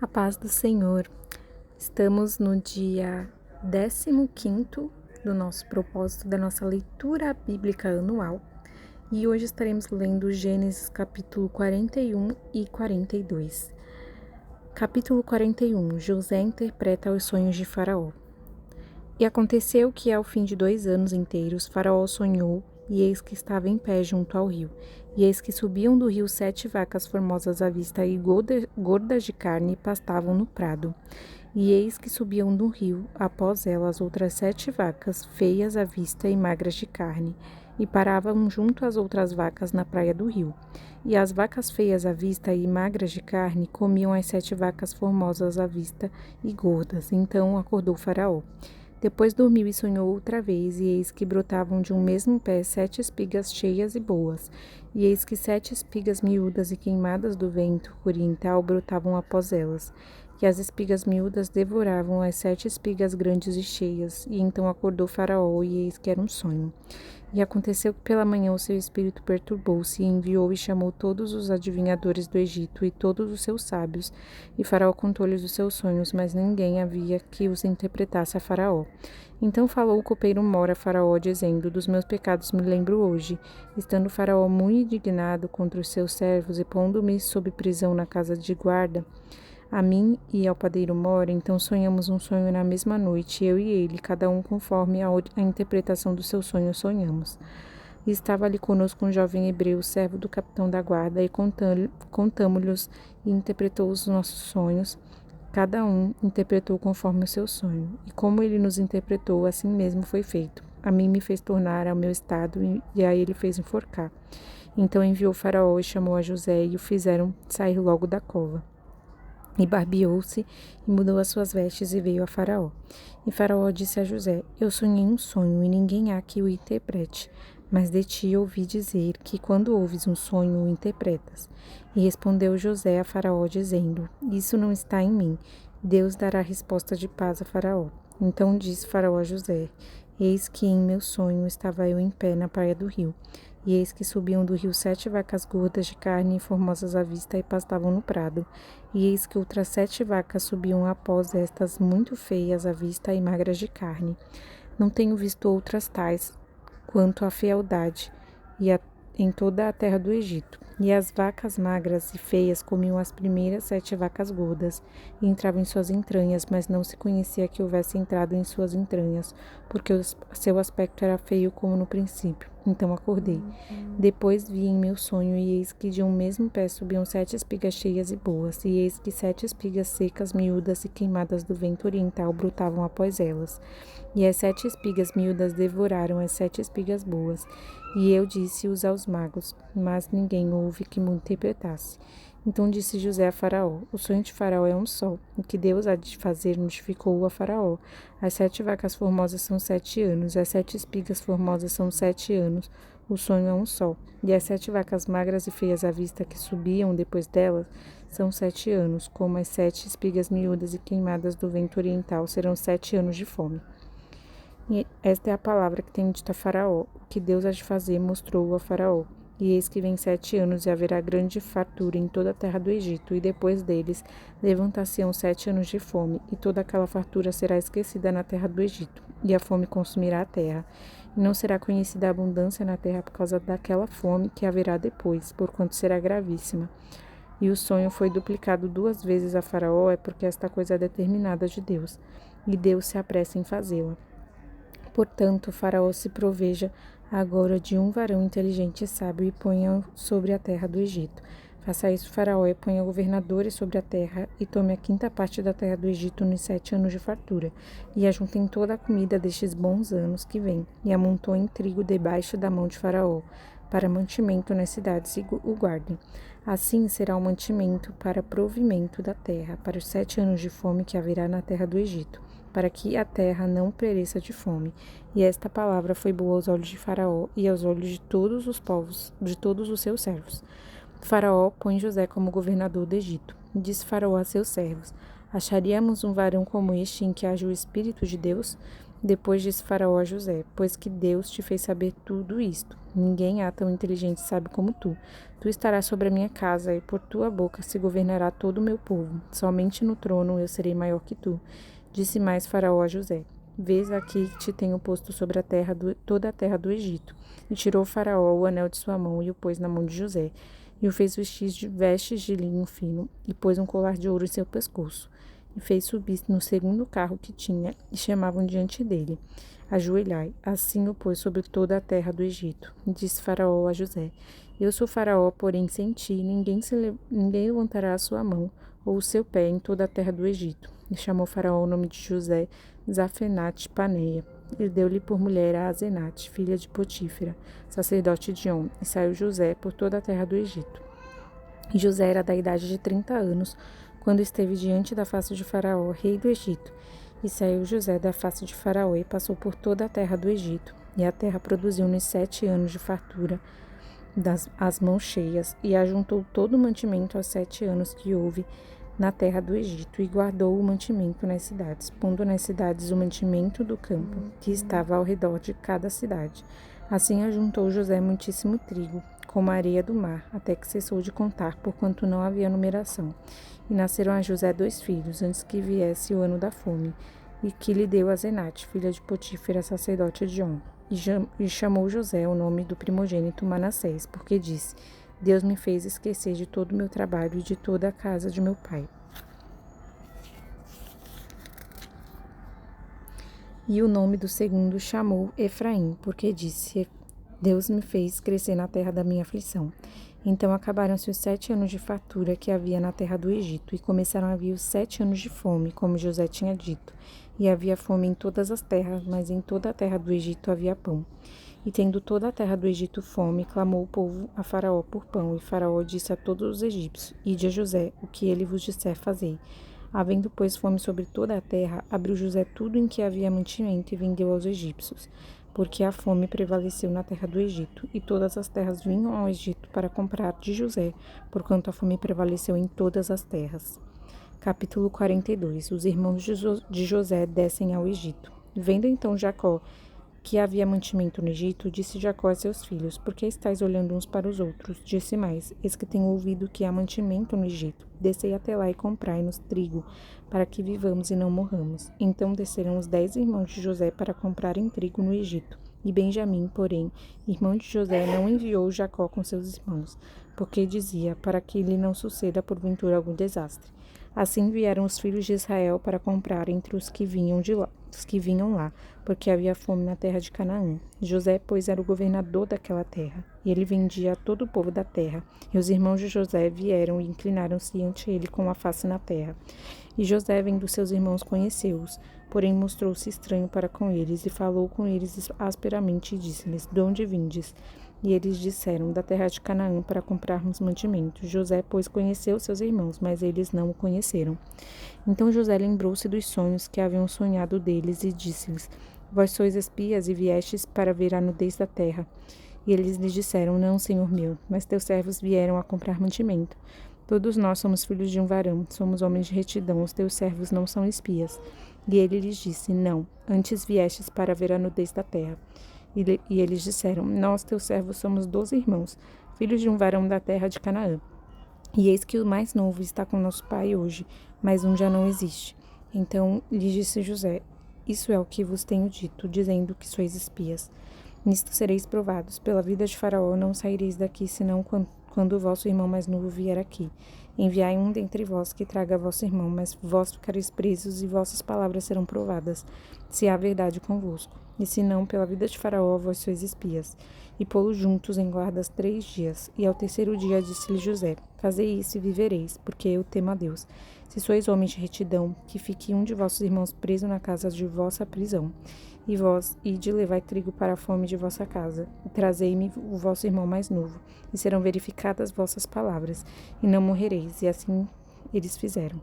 A paz do Senhor. Estamos no dia 15º do nosso propósito da nossa leitura bíblica anual e hoje estaremos lendo Gênesis capítulo 41 e 42. Capítulo 41. José interpreta os sonhos de Faraó. E aconteceu que ao fim de 2 anos inteiros Faraó sonhou, e eis que estava em pé junto ao rio. E eis que subiam do rio 7 vacas formosas à vista e gordas de carne pastavam no prado. E eis que subiam do rio, após elas, outras 7 vacas, feias à vista e magras de carne, e paravam junto às outras vacas na praia do rio. E as vacas feias à vista e magras de carne comiam as 7 vacas formosas à vista e gordas. Então acordou Faraó. Depois dormiu e sonhou outra vez, e eis que brotavam de um mesmo pé 7 espigas cheias e boas, e eis que 7 espigas miúdas e queimadas do vento oriental brotavam após elas, e as espigas miúdas devoravam as 7 espigas grandes e cheias, e então acordou Faraó, e eis que era um sonho. E aconteceu que pela manhã o seu espírito perturbou-se, e enviou e chamou todos os adivinhadores do Egito e todos os seus sábios, e Faraó contou-lhes os seus sonhos, mas ninguém havia que os interpretasse a Faraó. Então falou o copeiro Mor a Faraó, dizendo: Dos meus pecados me lembro hoje. Estando Faraó muito indignado contra os seus servos, e pondo-me sob prisão na casa de guarda, a mim e ao padeiro Mor, então sonhamos um sonho na mesma noite, eu e ele, cada um conforme a interpretação do seu sonho sonhamos. E estava ali conosco um jovem hebreu, servo do capitão da guarda, e contamo-lhes e interpretou os nossos sonhos. Cada um interpretou conforme o seu sonho. E como ele nos interpretou, assim mesmo foi feito. A mim me fez tornar ao meu estado, e a ele fez enforcar. Então enviou Faraó e chamou a José, e o fizeram sair logo da cova. E barbeou-se, e mudou as suas vestes, e veio a Faraó. E Faraó disse a José: Eu sonhei um sonho, e ninguém há que o interprete. Mas de ti ouvi dizer que, quando ouves um sonho, o interpretas. E respondeu José a Faraó, dizendo: Isso não está em mim. Deus dará resposta de paz a Faraó. Então disse Faraó a José: Eis que em meu sonho estava eu em pé na praia do rio. E eis que subiam do rio 7 vacas gordas de carne e formosas à vista e pastavam no prado. E eis que outras 7 vacas subiam após estas, muito feias à vista e magras de carne. Não tenho visto outras tais, quanto à fealdade, em toda a terra do Egito. E as vacas magras e feias comiam as primeiras 7 vacas gordas, e entravam em suas entranhas, mas não se conhecia que houvesse entrado em suas entranhas, porque seu aspecto era feio como no princípio. Então acordei. Depois vi em meu sonho, e eis que de um mesmo pé subiam 7 espigas cheias e boas, e eis que 7 espigas secas, miúdas e queimadas do vento oriental brotavam após elas. E as 7 espigas miúdas devoraram as 7 espigas boas. E eu disse-os aos magos, mas ninguém houve que me interpretasse. Então disse José a Faraó: O sonho de Faraó é um só. O que Deus há de fazer notificou-o a Faraó. As 7 vacas formosas são 7 anos, as 7 espigas formosas são 7 anos. O sonho é um só. E as 7 vacas magras e feias à vista que subiam depois delas são 7 anos, como as 7 espigas miúdas e queimadas do vento oriental serão 7 anos de fome. E esta é a palavra que tem dito a Faraó. O que Deus há de fazer mostrou-o a Faraó. E eis que vem 7 anos, e haverá grande fartura em toda a terra do Egito, e depois deles levantar-se-ão 7 anos de fome, e toda aquela fartura será esquecida na terra do Egito, e a fome consumirá a terra. E não será conhecida a abundância na terra por causa daquela fome que haverá depois, porquanto será gravíssima. E o sonho foi duplicado 2 vezes a Faraó, é porque esta coisa é determinada de Deus, e Deus se apressa em fazê-la. Portanto, Faraó se proveja agora de um varão inteligente e sábio e ponha-o sobre a terra do Egito. Faça isso, Faraó, e ponha governadores sobre a terra, e tome a 5ª parte da terra do Egito nos 7 anos de fartura, e ajuntem toda a comida destes bons anos que vêm, e amontoem trigo debaixo da mão de Faraó, para mantimento nas cidades, e o guardem. Assim será o mantimento para provimento da terra, para os 7 anos de fome que haverá na terra do Egito, para que a terra não pereça de fome. E esta palavra foi boa aos olhos de Faraó e aos olhos de todos os povos, de todos os seus servos. Faraó põe José como governador do Egito. Disse Faraó a seus servos: Acharíamos um varão como este em que haja o Espírito de Deus? Depois disse Faraó a José: Pois que Deus te fez saber tudo isto. Ninguém há tão inteligente e sábio como tu. Tu estarás sobre a minha casa, e por tua boca se governará todo o meu povo. Somente no trono eu serei maior que tu. Disse mais Faraó a José: Vês aqui que te tenho posto sobre a terra toda a terra do Egito. E tirou Faraó o anel de sua mão e o pôs na mão de José. E o fez vestir de vestes de linho fino, e pôs um colar de ouro em seu pescoço. E fez subir no segundo carro que tinha, e chamavam diante dele: Ajoelhai. Assim o pôs sobre toda a terra do Egito. E disse Faraó a José: Eu sou Faraó, porém sem ti ninguém levantará a sua mão ou o seu pé em toda a terra do Egito. E chamou Faraó o nome de José Zafenate Paneia. E deu-lhe por mulher a Azenate, filha de Potífera, sacerdote de On. E saiu José por toda a terra do Egito. E José era da idade de 30 anos, quando esteve diante da face de Faraó, rei do Egito. E saiu José da face de Faraó e passou por toda a terra do Egito. E a terra produziu nos 7 anos de fartura, as mãos cheias, e ajuntou todo o mantimento aos 7 anos que houve na terra do Egito, e guardou o mantimento nas cidades, pondo nas cidades o mantimento do campo, que estava ao redor de cada cidade. Assim ajuntou José muitíssimo trigo, como a areia do mar, até que cessou de contar, porquanto não havia numeração. E nasceram a José 2 filhos, antes que viesse o ano da fome, e que lhe deu a Zenate, filha de Potífera, sacerdote de On. E chamou José o nome do primogênito Manassés, porque disse: Deus me fez esquecer de todo o meu trabalho e de toda a casa de meu pai. E o nome do segundo chamou Efraim, porque disse: Deus me fez crescer na terra da minha aflição. Então acabaram-se os 7 anos de fartura que havia na terra do Egito, e começaram a vir os 7 anos de fome, como José tinha dito. E havia fome em todas as terras, mas em toda a terra do Egito havia pão. E tendo toda a terra do Egito fome, clamou o povo a Faraó por pão. E Faraó disse a todos os egípcios: Ide a José, o que ele vos disser fazei. Havendo, pois, fome sobre toda a terra, abriu José tudo em que havia mantimento e vendeu aos egípcios, porque a fome prevaleceu na terra do Egito, e todas as terras vinham ao Egito para comprar de José, porquanto a fome prevaleceu em todas as terras. Capítulo 42. Os irmãos de José descem ao Egito. Vendo então Jacó que havia mantimento no Egito, disse Jacó a seus filhos: Por que estáis olhando uns para os outros? Disse mais: Eis que tenho ouvido que há mantimento no Egito. Descei até lá e comprai-nos trigo, para que vivamos e não morramos. Então desceram os 10 irmãos de José para comprarem trigo no Egito. E Benjamim, porém, irmão de José, não enviou Jacó com seus irmãos, porque dizia: Para que lhe não suceda porventura algum desastre. Assim vieram os filhos de Israel para comprar entre os que vinham lá, porque havia fome na terra de Canaã. José, pois, era o governador daquela terra, e ele vendia a todo o povo da terra. E os irmãos de José vieram e inclinaram-se ante ele com a face na terra. E José, vendo seus irmãos, conheceu-os, porém mostrou-se estranho para com eles, e falou com eles asperamente, e disse-lhes: De onde vindes? E eles disseram: Da terra de Canaã, para comprarmos mantimento. José, pois, conheceu seus irmãos, mas eles não o conheceram. Então José lembrou-se dos sonhos que haviam sonhado deles, e disse-lhes: Vós sois espias e viestes para ver a nudez da terra. E eles lhes disseram: Não, senhor meu, mas teus servos vieram a comprar mantimento. Todos nós somos filhos de um varão, somos homens de retidão, os teus servos não são espias. E ele lhes disse: Não, antes viestes para ver a nudez da terra. E eles disseram: Nós, teus servos, somos 12 irmãos, filhos de um varão da terra de Canaã. E eis que o mais novo está com nosso pai hoje, mas um já não existe. Então lhes disse José: Isso é o que vos tenho dito, dizendo que sois espias. Nisto sereis provados. Pela vida de Faraó não saireis daqui, senão quando o vosso irmão mais novo vier aqui. Enviai um dentre vós que traga vosso irmão, mas vós ficareis presos e vossas palavras serão provadas, se há verdade convosco. E se não, pela vida de Faraó, vós sois espias. E pô-los juntos em guardas 3 dias. E ao terceiro dia disse-lhe José: Fazei isso e vivereis, porque eu temo a Deus. Se sois homens de retidão, que fique um de vossos irmãos preso na casa de vossa prisão. E vós, ide levai trigo para a fome de vossa casa, e trazei-me o vosso irmão mais novo, e serão verificadas vossas palavras, e não morrereis. E assim eles fizeram.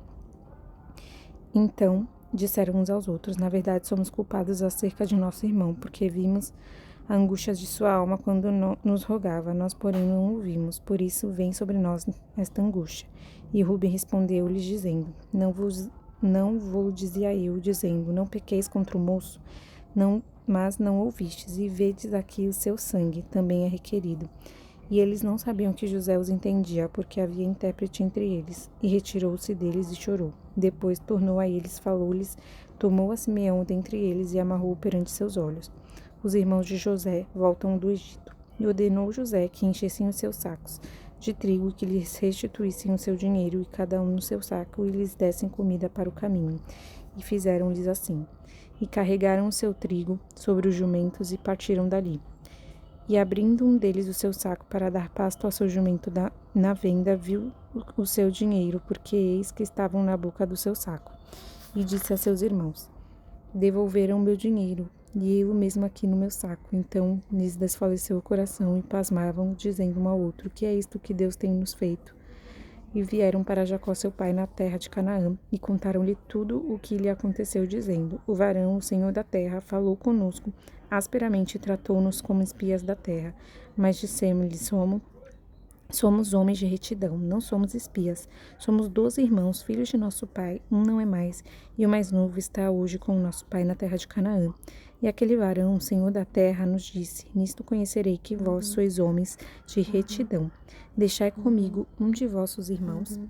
Então disseram uns aos outros: Na verdade, somos culpados acerca de nosso irmão, porque vimos a angústia de sua alma quando nos rogava. Nós, porém, não o vimos, por isso vem sobre nós esta angústia. E Rubem respondeu-lhes, dizendo: Não vou dizia eu, dizendo: Não pequeis contra o moço. mas não ouvistes, e vedes aqui o seu sangue, também é requerido. E eles não sabiam que José os entendia, porque havia intérprete entre eles. E retirou-se deles e chorou. Depois tornou a eles, falou-lhes, tomou a Simeão dentre eles e amarrou perante seus olhos. Os irmãos de José voltam do Egito. E ordenou José que enchessem os seus sacos de trigo e que lhes restituíssem o seu dinheiro, e cada um no seu saco, e lhes dessem comida para o caminho. E fizeram-lhes assim. E carregaram o seu trigo sobre os jumentos e partiram dali. E abrindo um deles o seu saco para dar pasto ao seu jumento na venda, viu o seu dinheiro, porque eis que estavam na boca do seu saco. E disse a seus irmãos, devolveram meu dinheiro, e eu mesmo aqui no meu saco. Então lhes desfaleceu o coração e pasmavam, dizendo um ao outro, que é isto que Deus tem nos feito? E vieram para Jacó seu pai na terra de Canaã, e contaram-lhe tudo o que lhe aconteceu, dizendo, o varão, o senhor da terra, falou conosco asperamente e tratou-nos como espias da terra. Mas dissemos-lhe, somos homens de retidão, não somos espias. Somos 12 irmãos, filhos de nosso pai, um não é mais, e o mais novo está hoje com o nosso pai na terra de Canaã. E aquele varão, o senhor da terra, nos disse, nisto conhecerei que vós sois homens de retidão. Deixai comigo um de vossos irmãos,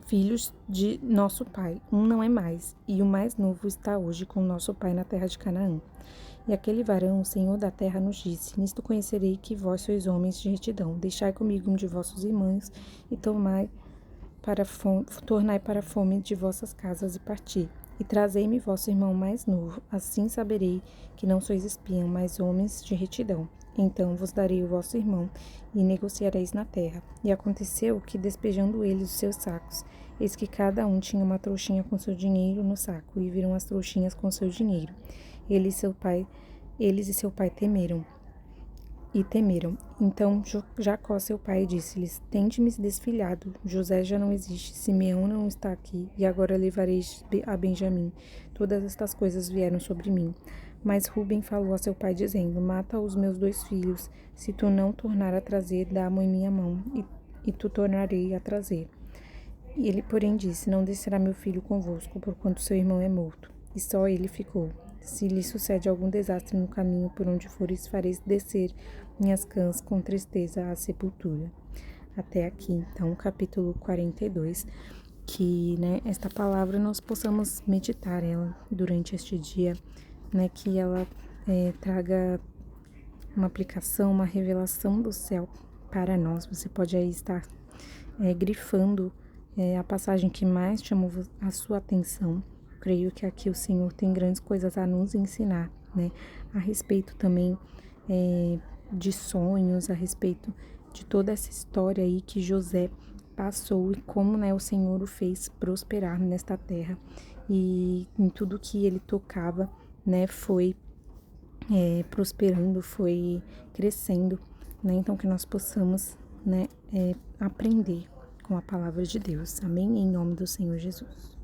filhos de nosso pai, um não é mais, e o mais novo está hoje com nosso pai na terra de Canaã. E aquele varão, o senhor da terra, nos disse, nisto conhecerei que vós sois homens de retidão. Deixai comigo um de vossos irmãos, e tornai para a fome de vossas casas e parti. E trazei-me vosso irmão mais novo, assim saberei que não sois espião, mas homens de retidão. Então vos darei o vosso irmão, e negociareis na terra. E aconteceu que, despejando eles os seus sacos, eis que cada um tinha uma trouxinha com seu dinheiro no saco, e viram as trouxinhas com seu dinheiro. Eles e seu pai temeram. Então Jacó, seu pai, disse-lhes, tende-me desfilhado, José já não existe, Simeão não está aqui, e agora levareis a Benjamim. Todas estas coisas vieram sobre mim. Mas Ruben falou a seu pai, dizendo, mata os meus 2 filhos, se tu não tornar a trazer, dá-mo em minha mão, e tu tornarei a trazer. E ele, porém, disse, não descerá meu filho convosco, porquanto seu irmão é morto. E só ele ficou. Se lhe sucede algum desastre no caminho por onde fores, fareis descer minhas cãs com tristeza à sepultura. Até aqui, então, capítulo 42, que, esta palavra nós possamos meditar ela durante este dia, que ela traga uma aplicação, uma revelação do céu para nós. Você pode aí estar grifando a passagem que mais chamou a sua atenção. Creio que aqui o Senhor tem grandes coisas a nos ensinar, a respeito também de sonhos, a respeito de toda essa história aí que José passou e como, o Senhor o fez prosperar nesta terra. E em tudo que ele tocava, foi prosperando, foi crescendo, Então que nós possamos, aprender com a palavra de Deus. Amém? Em nome do Senhor Jesus.